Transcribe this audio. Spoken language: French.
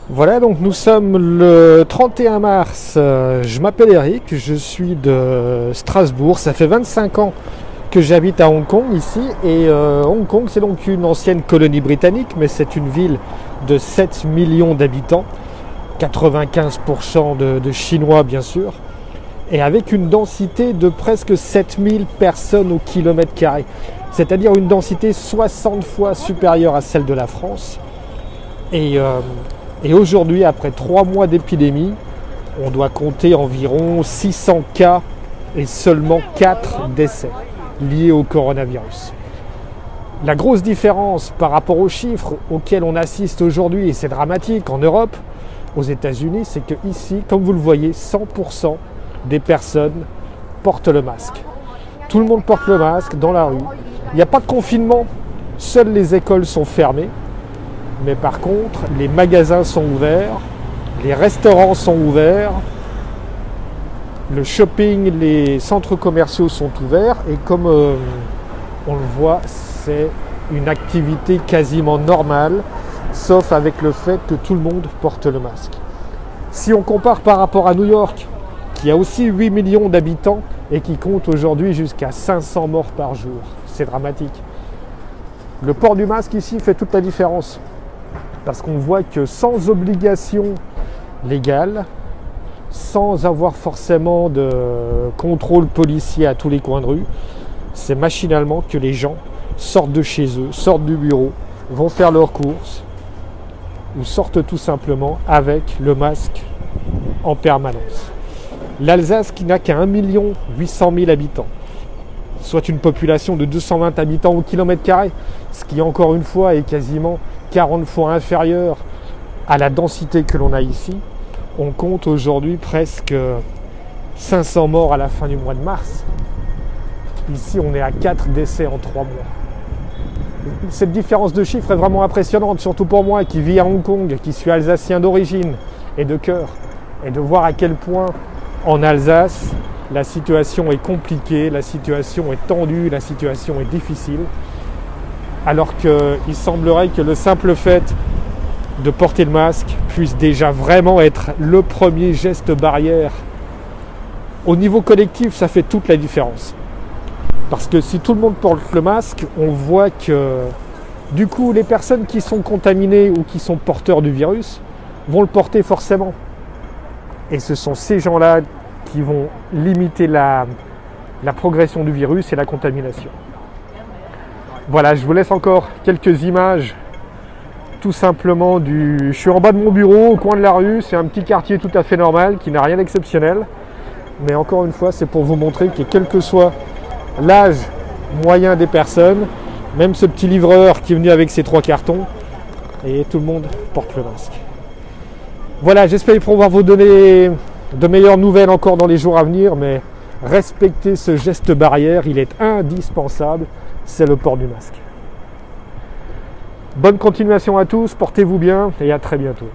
Voilà, donc nous sommes le 31 mars. Je m'appelle Eric, je suis de Strasbourg. Ça fait 25 ans que j'habite à Hong Kong ici. Et Hong Kong, c'est donc une ancienne colonie britannique, mais c'est une ville de 7 millions d'habitants. 95% de Chinois, bien sûr. Et avec une densité de presque 7000 personnes au kilomètre carré. C'est-à-dire une densité 60 fois supérieure à celle de la France. Et aujourd'hui, après 3 mois d'épidémie, on doit compter environ 600 cas et seulement 4 décès liés au coronavirus. La grosse différence par rapport aux chiffres auxquels on assiste aujourd'hui, et c'est dramatique en Europe, aux États-Unis, c'est que ici, comme vous le voyez, 100% des personnes portent le masque. Tout le monde porte le masque dans la rue. Il n'y a pas de confinement, seules les écoles sont fermées. Mais par contre, les magasins sont ouverts, les restaurants sont ouverts, le shopping, les centres commerciaux sont ouverts. Et comme on le voit, c'est une activité quasiment normale, sauf avec le fait que tout le monde porte le masque. Si on compare par rapport à New York, qui a aussi 8 millions d'habitants et qui compte aujourd'hui jusqu'à 500 morts par jour, c'est dramatique. Le port du masque ici fait toute la différence. Parce qu'on voit que sans obligation légale, sans avoir forcément de contrôle policier à tous les coins de rue, c'est machinalement que les gens sortent de chez eux, sortent du bureau, vont faire leurs courses ou sortent tout simplement avec le masque en permanence. L'Alsace, qui n'a qu'à 1 800 000 habitants, soit une population de 220 habitants au kilomètre carré, ce qui encore une fois est quasiment 40 fois inférieur à la densité que l'on a ici. On compte aujourd'hui presque 500 morts à la fin du mois de mars. Ici, on est à 4 décès en 3 mois. Cette différence de chiffres est vraiment impressionnante, surtout pour moi qui vis à Hong Kong, qui suis alsacien d'origine et de cœur, et de voir à quel point en Alsace, la situation est compliquée, la situation est tendue, la situation est difficile. Alors qu'il semblerait que le simple fait de porter le masque puisse déjà vraiment être le premier geste barrière. Au niveau collectif, ça fait toute la différence. Parce que si tout le monde porte le masque, on voit que du coup, les personnes qui sont contaminées ou qui sont porteurs du virus vont le porter forcément. Et ce sont ces gens-là qui vont limiter la progression du virus et la contamination. Voilà, je vous laisse encore quelques images tout simplement je suis en bas de mon bureau, au coin de la rue, c'est un petit quartier tout à fait normal qui n'a rien d'exceptionnel. Mais encore une fois, c'est pour vous montrer que quel que soit l'âge moyen des personnes, même ce petit livreur qui est venu avec ses 3 cartons, et tout le monde porte le masque. Voilà, j'espère pouvoir vous donner de meilleures nouvelles encore dans les jours à venir, mais respectez ce geste barrière, il est indispensable. C'est le port du masque. Bonne continuation à tous, portez-vous bien et à très bientôt.